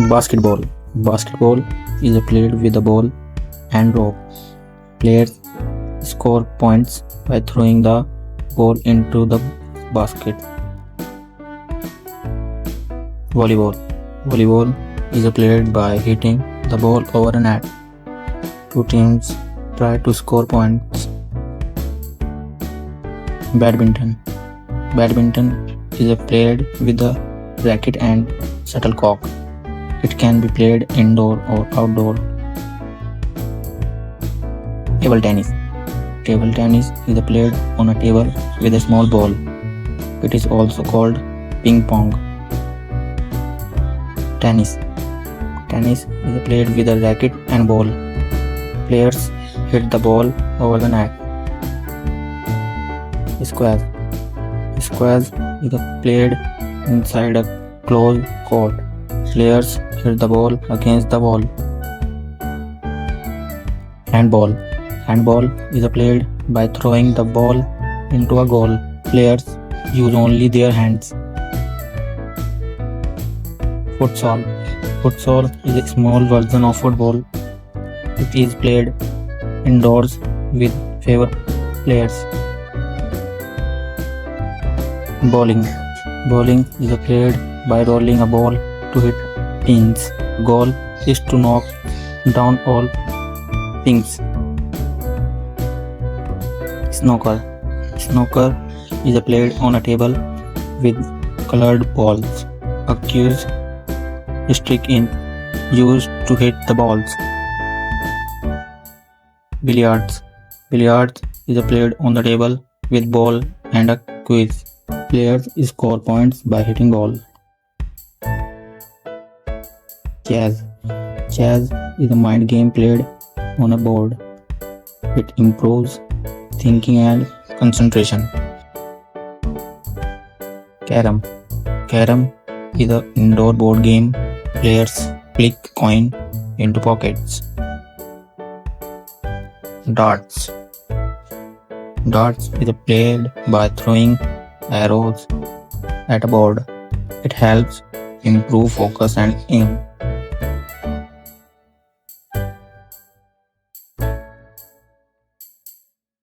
Basketball. Basketball is played with a ball and rope. Players score points by throwing the ball into the basket. Volleyball. Volleyball is played by hitting the ball over a net. Two teams try to score points. Badminton. Badminton is played with a racket and shuttlecock. It can be played indoor or outdoor. Table tennis. Table tennis is played on a table with a small ball. It is also called ping pong. Tennis. Tennis is played with a racket and ball. Players hit the ball over the net. Squash. Squash is played inside a closed court. Players hit the ball against the wall. Handball. Handball is played by throwing the ball into a goal. Players use only their hands. Futsal. Futsal is a small version of football. It is played indoors with fewer players. Bowling. Bowling is played by rolling a ball to hit pins. Goal is to knock down all pins. Snooker. Snooker is played on a table with colored balls. A cue stick in used to hit the balls. Billiards. Billiards is played on the table with ball and a quiz. Players score points by hitting ball. Chess. Chess is a mind game played on a board. It improves thinking and concentration. Carrom. Carrom is an indoor board game. Players flick coin into pockets. Darts. Darts is played by throwing arrows at a board. It helps improve focus and aim.